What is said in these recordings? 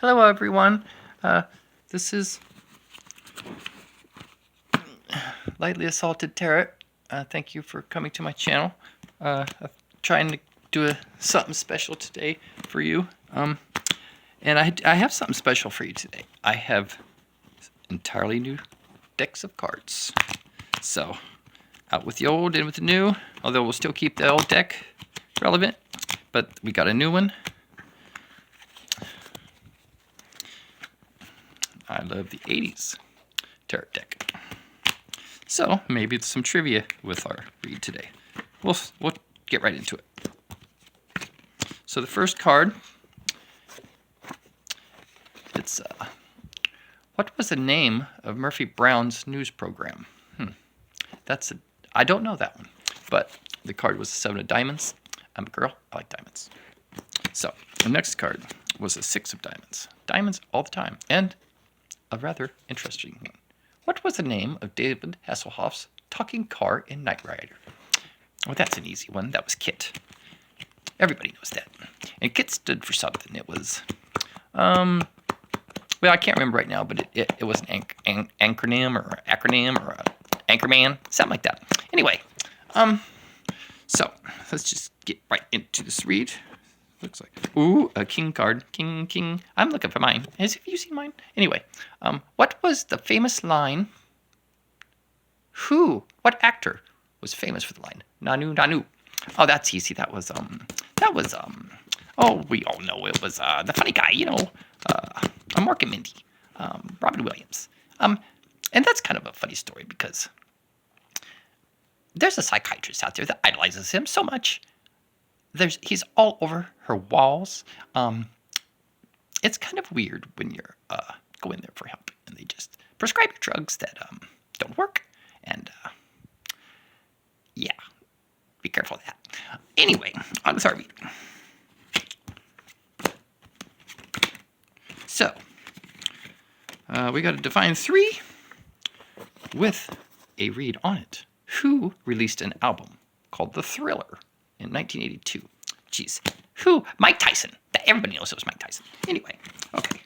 Hello everyone, this is Lightly Assaulted Tarot. Thank you for coming to my channel. I'm trying to do something special today for you. And I have something special for you today. I have entirely new decks of cards. So, out with the old, in with the new, although we'll still keep the old deck relevant, but we got a new one. I love the 80s tarot deck. So maybe it's some trivia with our read today. We'll get right into it. So the first card, it's what was the name of Murphy Brown's news program? I don't know that one, but the card was the 7 of diamonds. I'm a girl, I like diamonds. So the next card was the 6 of diamonds. Diamonds all the time, and a rather interesting one. What was the name of David Hasselhoff's talking car in Knight Rider? Well, that's an easy one. That was KIT. Everybody knows that. And KIT stood for something. It was, well, I can't remember right now, but it was an acronym or Anchorman, something like that. Anyway, so let's just get right into this read. Looks like, ooh, a king card. King. I'm looking for mine. Have you seen mine? Anyway, what was the famous line? What actor was famous for the line? Nanu. Oh, that's easy. That was, oh, we all know it was, the funny guy, Mark and Mindy, Robin Williams. And that's kind of a funny story because there's a psychiatrist out there that idolizes him so much. He's all over her walls. It's kind of weird when you're go in there for help and they just prescribe you drugs that don't work. And yeah, be careful of that. Anyway, on with our read. So we got to define 3 with a read on it. Who released an album called The Thriller in 1982? Jeez. Who? Mike Tyson. Everybody knows it was Mike Tyson. Anyway, okay.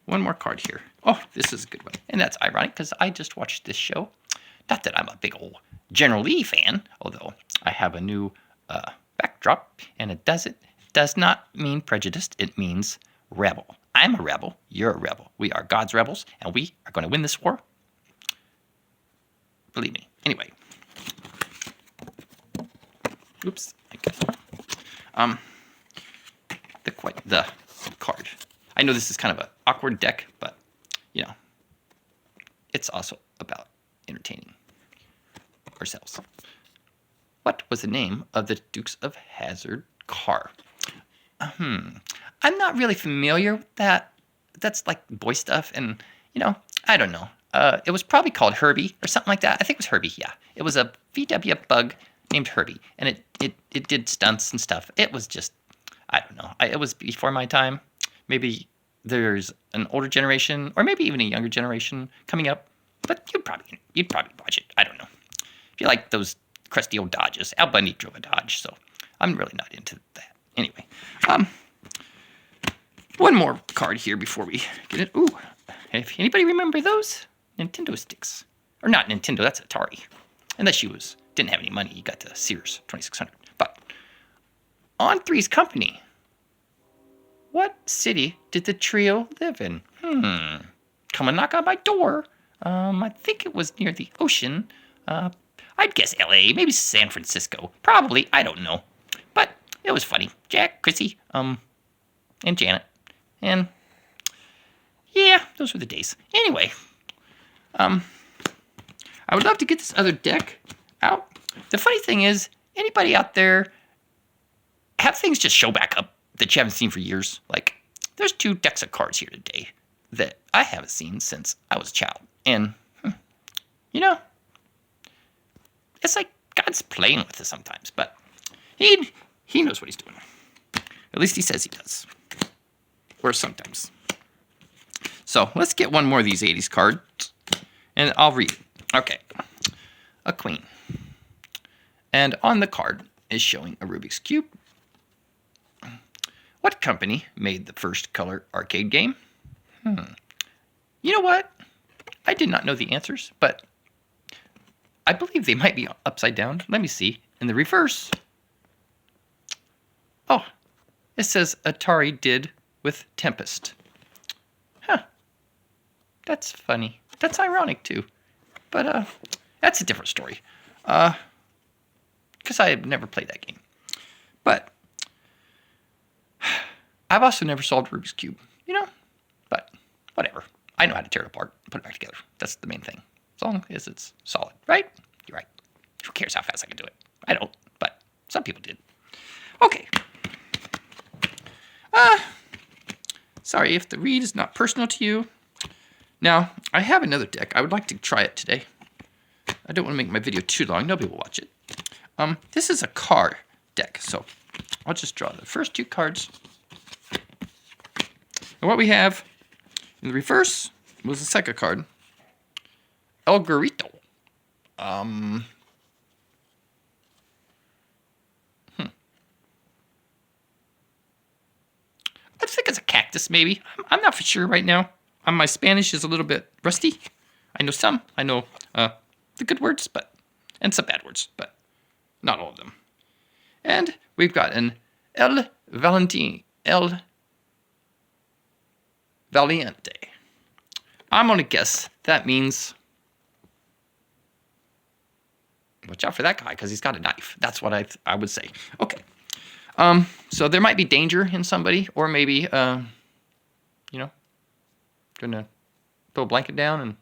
One more card here. Oh, this is a good one. And that's ironic because I just watched this show. Not that I'm a big old General Lee fan, although I have a new backdrop, and it does not mean prejudiced. It means rebel. I'm a rebel. You're a rebel. We are God's rebels, and we are going to win this war. Believe me. Anyway. Oops. The card. I know this is kind of an awkward deck, but it's also about entertaining ourselves. What was the name of the Dukes of Hazzard car? I'm not really familiar with that. That's like boy stuff, and I don't know. It was probably called Herbie or something like that. I think it was Herbie. Yeah, it was a VW bug named Herbie, and it did stunts and stuff. It was just, I don't know. It was before my time. Maybe there's an older generation, or maybe even a younger generation coming up. But you'd probably watch it. I don't know. If you like those crusty old Dodges, Al Bundy drove a Dodge, so I'm really not into that. Anyway, one more card here before we get it. Ooh, if anybody remember those Nintendo sticks, or not Nintendo? That's Atari. Unless you didn't have any money, you got the Sears 2600. But on Three's Company, what city did the trio live in? Come and knock on my door. I think it was near the ocean. I'd guess LA, maybe San Francisco. Probably, I don't know. But it was funny. Jack, Chrissy, and Janet. And yeah, those were the days. Anyway, I would love to get this other deck out. The funny thing is, anybody out there have things just show back up that you haven't seen for years? Like, there's 2 decks of cards here today that I haven't seen since I was a child. And, it's like God's playing with us sometimes, but he knows what he's doing. At least he says he does. Or sometimes. So, let's get one more of these 80s cards, and I'll read it. Okay. A queen. And on the card is showing a Rubik's Cube What company made the first color arcade game? You know what? I did not know the answers, but I believe they might be upside down. Let me see. In the reverse. Oh, it says Atari did with Tempest. Huh. That's funny. That's ironic, too. But that's a different story. Because I have never played that game. But I've also never solved Rubik's Cube, But whatever. I know how to tear it apart and put it back together. That's the main thing. As long as it's solid, right? You're right. Who cares how fast I can do it? I don't, but some people did. Okay. Sorry if the read is not personal to you. Now, I have another deck. I would like to try it today. I don't want to make my video too long. Nobody will watch it. This is a card deck, so I'll just draw the first 2 cards. And what we have in the reverse was the second card. El Garito. I think it's a cactus, maybe. I'm not for sure right now. My Spanish is a little bit rusty. I know some. I know the good words, and some bad words, but not all of them. And we've got an El Valiente. I'm going to guess that means... Watch out for that guy, because he's got a knife. That's what I would say. Okay. So there might be danger in somebody, or maybe, gonna throw a blanket down and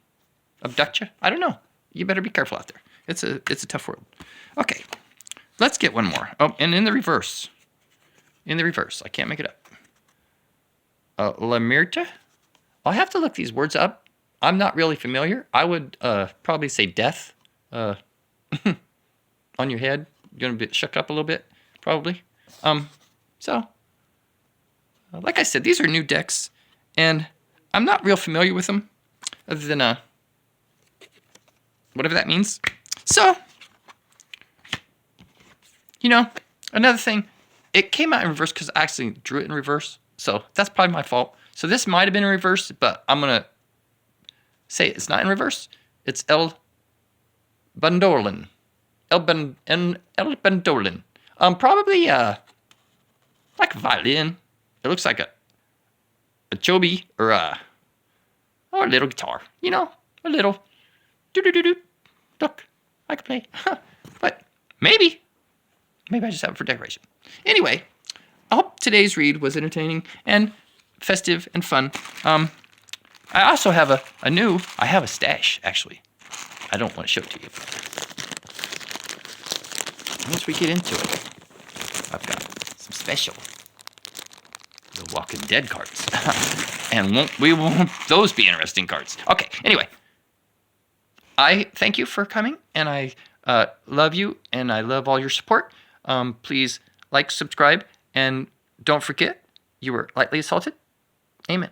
abduct you. I don't know. You better be careful out there. It's a tough world. Okay. Let's get one more. Oh, and in the reverse. I can't make it up. La Mirta? I'll have to look these words up. I'm not really familiar. I would probably say death. On your head. You're going to be shook up a little bit, probably. Like I said, these are new decks, and I'm not real familiar with them, other than, whatever that means. So, another thing, it came out in reverse because I actually drew it in reverse, so that's probably my fault. So this might have been in reverse, but I'm going to say it's not in reverse. It's El Bandolin. El Bandolin. Probably, like a violin. It looks like a chobi or a little guitar. A little do-do-do-do. Look, I can play. But maybe I just have it for decoration. Anyway, I hope today's read was entertaining and festive and fun. I also have I have a stash, actually. I don't want to show it to you. Once we get into it, I've got some special The Walking Dead cards. And won't those be interesting cards? Okay, anyway. I thank you for coming, and I love you, and I love all your support. Please like, subscribe, and don't forget, you were lightly assaulted. Amen.